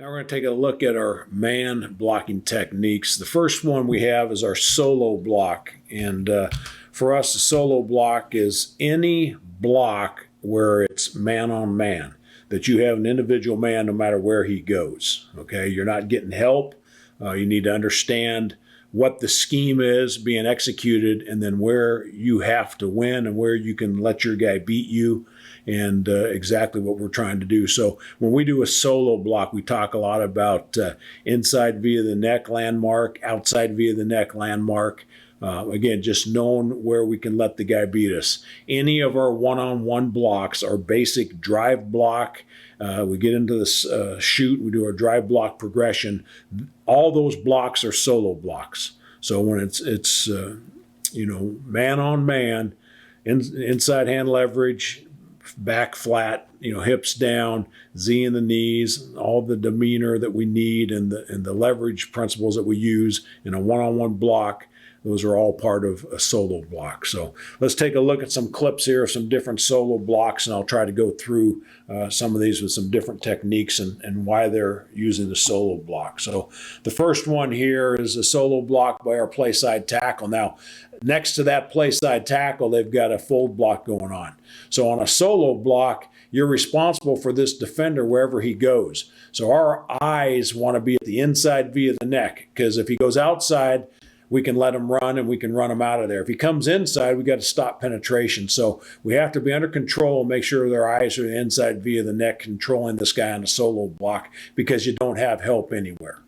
Now we're going to take a look at our man blocking techniques. The first one we have is our solo block. And for us, the solo block is any block where it's man on man, that you have an individual man no matter where he goes. Okay, you're not getting help. You need to understand what the scheme is being executed and then where you have to win and where you can let your guy beat you, and exactly what we're trying to do. So when we do a solo block, we talk a lot about inside via the neck landmark, outside via the neck landmark. Again, just knowing where we can let the guy beat us. Any of our one-on-one blocks, our basic drive block, we get into this shoot, we do our drive block progression. All those blocks are solo blocks. So when it's man on man, inside hand leverage, back flat, hips down, Z in the knees, all the demeanor that we need and the leverage principles that we use in a one-on-one block. Those are all part of a solo block. So let's take a look at some clips here of some different solo blocks, and I'll try to go through some of these with some different techniques and why they're using the solo block. So the first one here is a solo block by our play side tackle. Now, next to that play side tackle, they've got a fold block going on. So on a solo block, you're responsible for this defender wherever he goes. So our eyes want to be at the inside via the neck, because if he goes outside, we can let him run and we can run him out of there. If he comes inside, we got to stop penetration. So we have to be under control and make sure their eyes are inside via the neck, controlling this guy on a solo block, because you don't have help anywhere.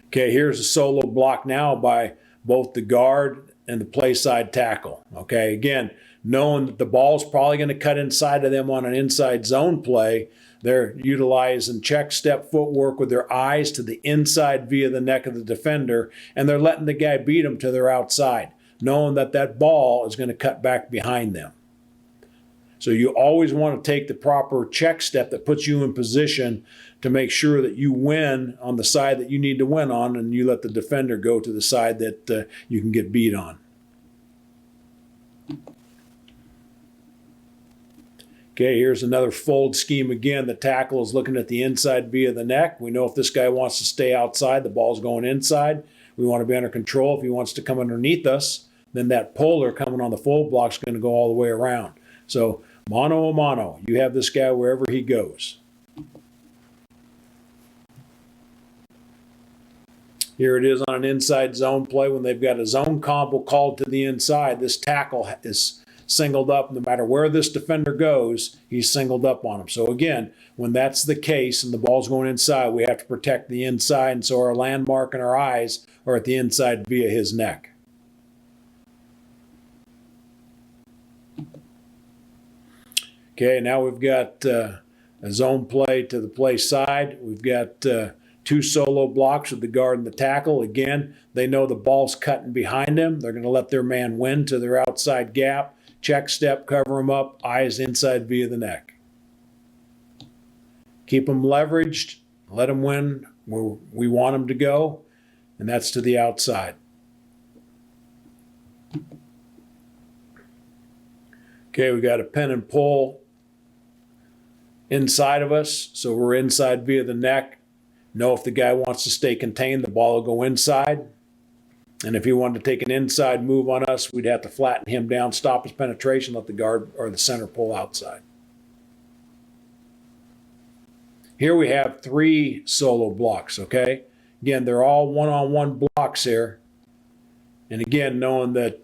Okay, here's a solo block now by both the guard and the play side tackle. Okay, again, knowing that the ball's probably going to cut inside of them on an inside zone play, they're utilizing check step footwork with their eyes to the inside via the neck of the defender, and they're letting the guy beat them to their outside, knowing that that ball is going to cut back behind them. So you always want to take the proper check step that puts you in position to make sure that you win on the side that you need to win on, and you let the defender go to the side that you can get beat on. Okay, here's another fold scheme again. The tackle is looking at the inside via the neck. We know if this guy wants to stay outside, the ball's going inside. We want to be under control. If he wants to come underneath us, then that polar coming on the fold block is going to go all the way around. So mano a mano, you have this guy wherever he goes. Here it is on an inside zone play when they've got a zone combo called to the inside. This tackle is singled up. No matter where this defender goes, he's singled up on him. So again, when that's the case and the ball's going inside, we have to protect the inside, and so our landmark and our eyes are at the inside via his neck. Okay, now we've got a zone play to the play side. We've got two solo blocks with the guard and the tackle. Again, they know the ball's cutting behind them. They're going to let their man win to their outside gap. Check step, cover them up, eyes inside via the neck. Keep them leveraged, let them win where we want them to go, and that's to the outside. Okay, we got a pin and pull inside of us, so we're inside via the neck. Know if the guy wants to stay contained, the ball will go inside. And if he wanted to take an inside move on us, we'd have to flatten him down, stop his penetration, let the guard or the center pull outside. Here we have three solo blocks, okay? Again, they're all one-on-one blocks here. And again, knowing that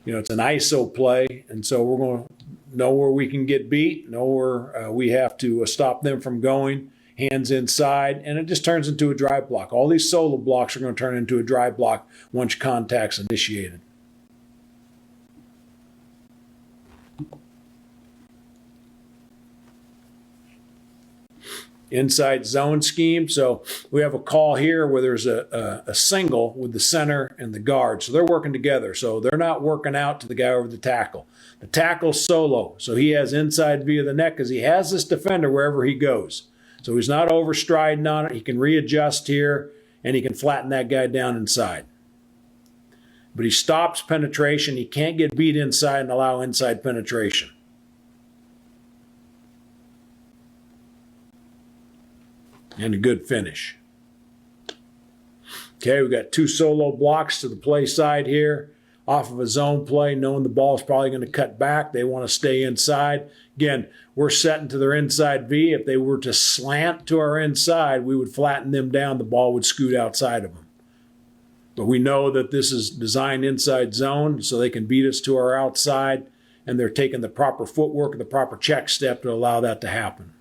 it's an ISO play, and so we're going to know where we can get beat, know where we have to stop them from going. Hands inside, and it just turns into a drive block. All these solo blocks are going to turn into a drive block once contact's initiated. Inside zone scheme. So we have a call here where there's a single with the center and the guard. So they're working together. So they're not working out to the guy over the tackle. The tackle's solo. So he has inside via the neck because he has this defender wherever he goes. So he's not overstriding on it. He can readjust here, and he can flatten that guy down inside. But he stops penetration. He can't get beat inside and allow inside penetration. and a good finish. Okay, we've got 2 solo blocks to the play side here. Off of a zone play, knowing the ball is probably going to cut back. They want to stay inside. Again, we're setting to their inside V. If they were to slant to our inside, we would flatten them down. The ball would scoot outside of them. But we know that this is designed inside zone, so they can beat us to our outside, and they're taking the proper footwork and the proper check step to allow that to happen.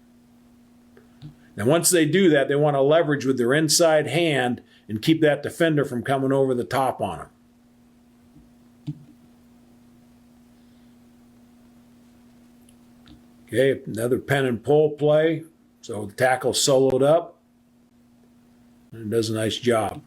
Now, once they do that, they want to leverage with their inside hand and keep that defender from coming over the top on them. Okay, another pen and pull play. So the tackle soloed up and does a nice job.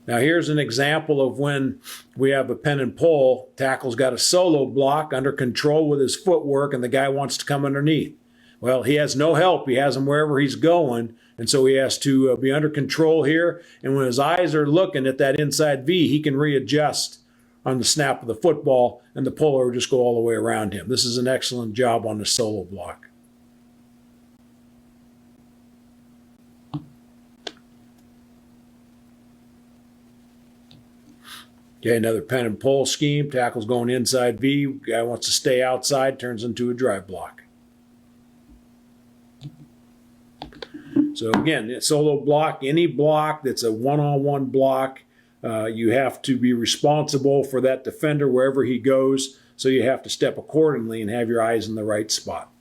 Now here's an example of when we have a pen and pull. Tackle's got a solo block under control with his footwork, and the guy wants to come underneath. Well, he has no help. He has him wherever he's going, and so he has to be under control here. And when his eyes are looking at that inside V, he can readjust on the snap of the football, and the puller will just go all the way around him. This is an excellent job on the solo block. Okay, another pen and pull scheme. Tackle's going inside V. Guy wants to stay outside, turns into a drive block. So again, solo block, any block that's a one-on-one block, you have to be responsible for that defender wherever he goes, so you have to step accordingly and have your eyes in the right spot.